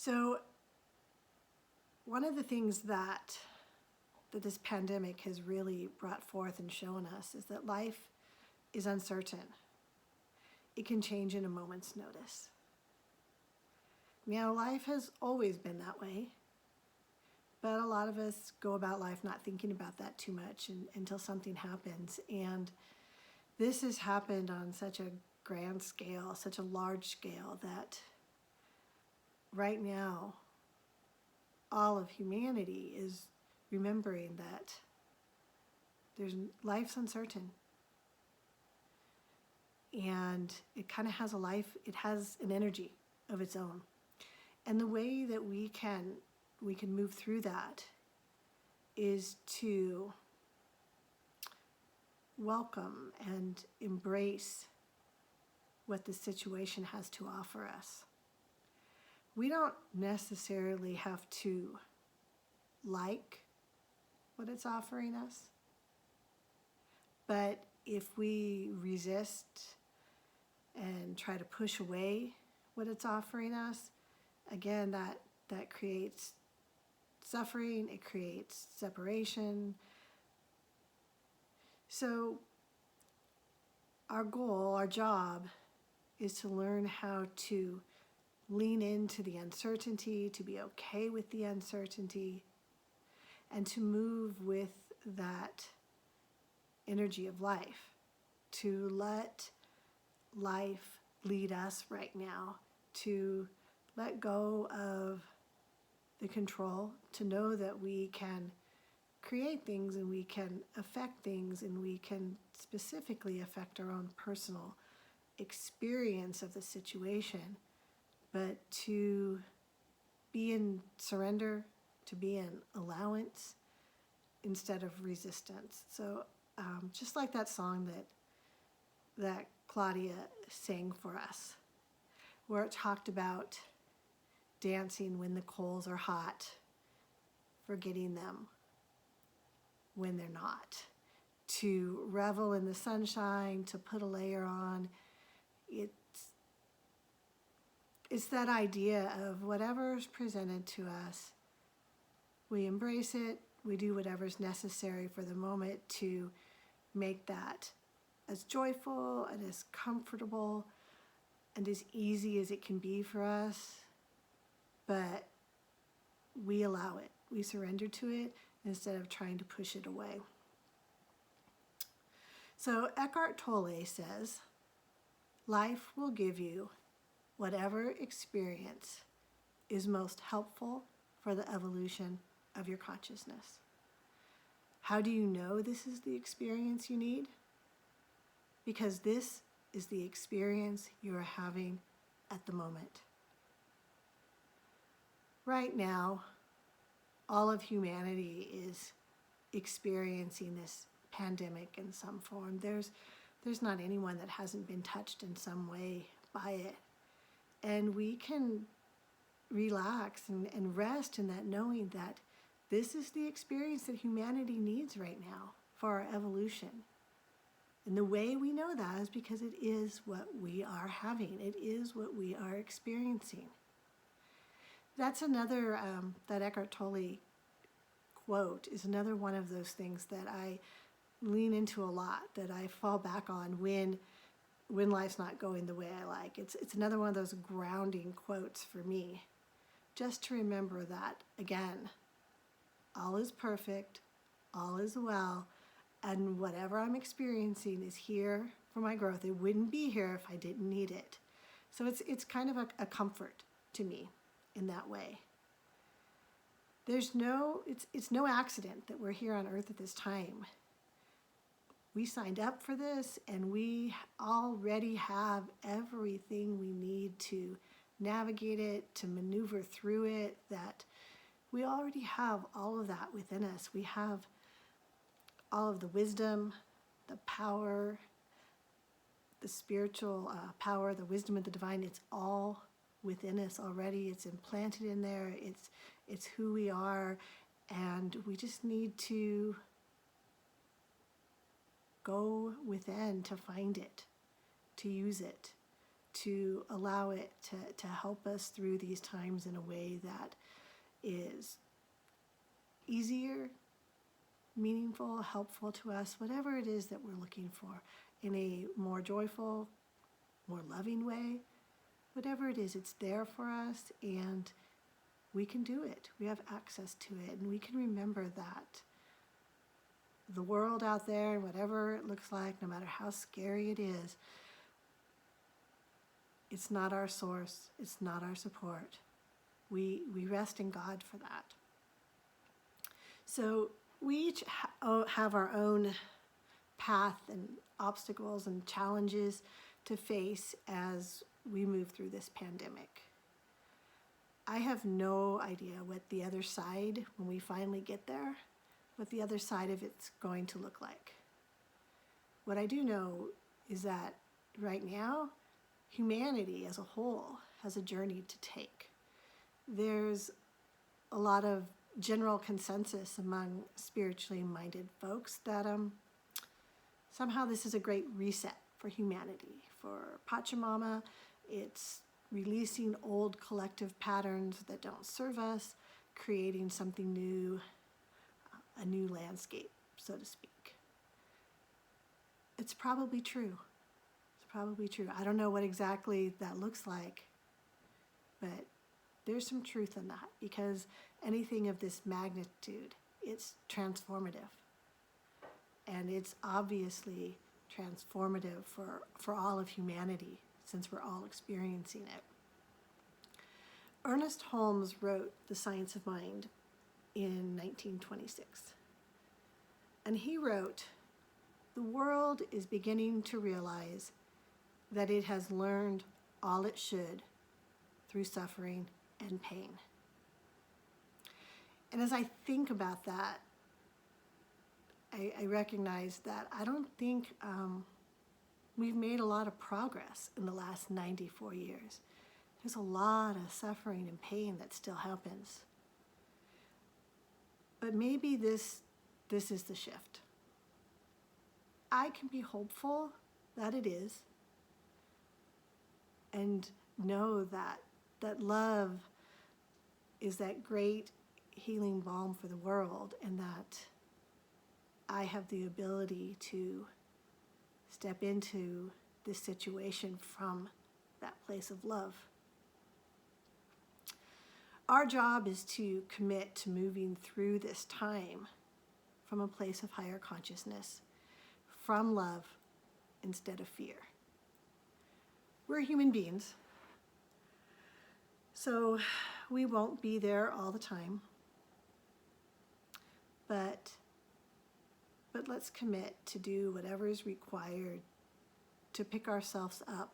So one of the things that this pandemic has really brought forth and shown us is that life is uncertain. It can change in a moment's notice. Now, life has always been that way, but a lot of us go about life not thinking about that too much until something happens. And this has happened on such a grand scale, such a large scale, that right now all of humanity is remembering that life's uncertain. And it kind of has a life, it has an energy of its own. And the way that we can move through that is to welcome and embrace what the situation has to offer us. We don't necessarily have to like what it's offering us, but if we resist and try to push away what it's offering us, again, that creates suffering, it creates separation. So our goal, our job, is to learn how to lean into the uncertainty, to be okay with the uncertainty, and to move with that energy of life, to let life lead us right now, to let go of the control, to know that we can create things and we can affect things and we can specifically affect our own personal experience of the situation, but to be in surrender, to be in allowance instead of resistance. So just like that song that Claudia sang for us, where it talked about dancing when the coals are hot, forgetting them when they're not, to revel in the sunshine, to put a layer on. It's that idea of whatever's presented to us, we embrace it, we do whatever's necessary for the moment to make that as joyful and as comfortable and as easy as it can be for us, but we allow it, we surrender to it instead of trying to push it away. So Eckhart Tolle says, life will give you whatever experience is most helpful for the evolution of your consciousness. How do you know this is the experience you need? Because this is the experience you are having at the moment. Right now, all of humanity is experiencing this pandemic in some form. There's not anyone that hasn't been touched in some way by it. And we can relax and rest in that, knowing that this is the experience that humanity needs right now for our evolution. And the way we know that is because it is what we are having. It is what we are experiencing. That's another, that Eckhart Tolle quote is another one of those things that I lean into a lot, that I fall back on when life's not going the way I like. It's another one of those grounding quotes for me, just to remember that, again, all is perfect, all is well, and whatever I'm experiencing is here for my growth. It wouldn't be here if I didn't need it. So it's kind of a comfort to me in that way. It's no accident that we're here on earth at this time. We signed up for this, and we already have everything we need to navigate it, to maneuver through it, that we already have all of that within us. We have all of the wisdom, the power, the spiritual power, the wisdom of the divine. It's all within us already. It's implanted in there. It's who we are, and we just need to go within to find it, to use it, to allow it to help us through these times in a way that is easier, meaningful, helpful to us, whatever it is that we're looking for, in a more joyful, more loving way. Whatever it is, it's there for us, and we can do it. We have access to it, and we can remember that the world out there, whatever it looks like, no matter how scary it is, it's not our source, it's not our support. We rest in God for that. So we each have our own path and obstacles and challenges to face as we move through this pandemic. I have no idea what the other side, when we finally get there, what the other side of it's going to look like. What I do know is that right now, humanity as a whole has a journey to take. There's a lot of general consensus among spiritually minded folks that somehow this is a great reset for humanity. For Pachamama, it's releasing old collective patterns that don't serve us, creating something new, a new landscape, so to speak. It's probably true. It's probably true. I don't know what exactly that looks like, but there's some truth in that, because anything of this magnitude, it's transformative. And it's obviously transformative for all of humanity, since we're all experiencing it. Ernest Holmes wrote The Science of Mind in 1926. And he wrote, "The world is beginning to realize that it has learned all it should through suffering and pain." And as I think about that, I recognize that I don't think we've made a lot of progress in the last 94 years. There's a lot of suffering and pain that still happens. But maybe this is the shift. I can be hopeful that it is, and know that love is that great healing balm for the world, and that I have the ability to step into this situation from that place of love. Our job is to commit to moving through this time from a place of higher consciousness, from love instead of fear. We're human beings, so we won't be there all the time, but let's commit to do whatever is required to pick ourselves up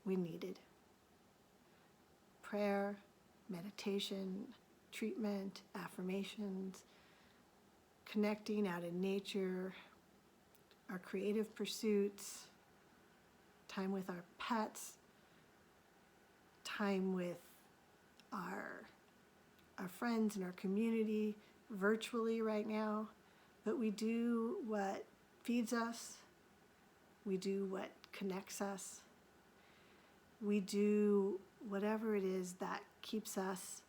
when needed. Prayer, meditation, treatment, affirmations, connecting out in nature, our creative pursuits, time with our pets, time with our friends and our community virtually right now. But we do what feeds us. We do what connects us. We do whatever it is that keeps us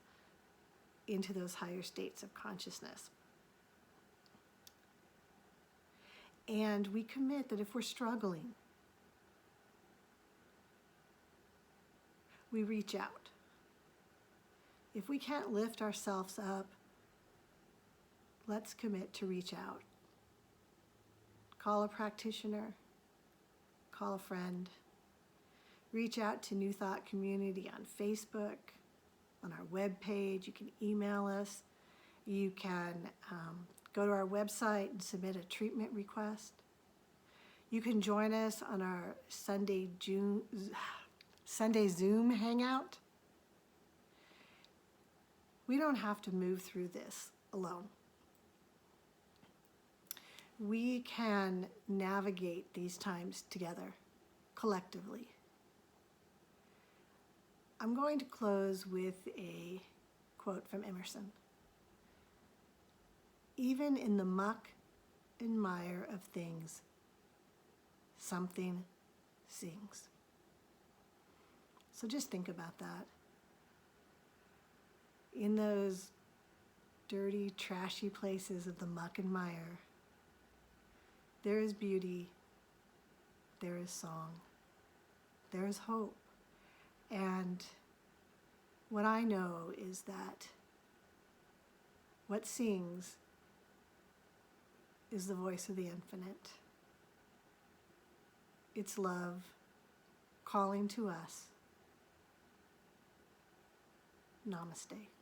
into those higher states of consciousness. And we commit that if we're struggling, we reach out. If we can't lift ourselves up, let's commit to reach out. Call a practitioner, call a friend, reach out to New Thought Community on Facebook, on our webpage. You can email us. You can go to our website and submit a treatment request. You can join us on our Sunday Zoom hangout. We don't have to move through this alone. We can navigate these times together, collectively. I'm going to close with a quote from Emerson. "Even in the muck and mire of things, something sings." So just think about that. In those dirty, trashy places of the muck and mire, there is beauty, there is song, there is hope. And what I know is that what sings is the voice of the infinite. It's love calling to us. Namaste.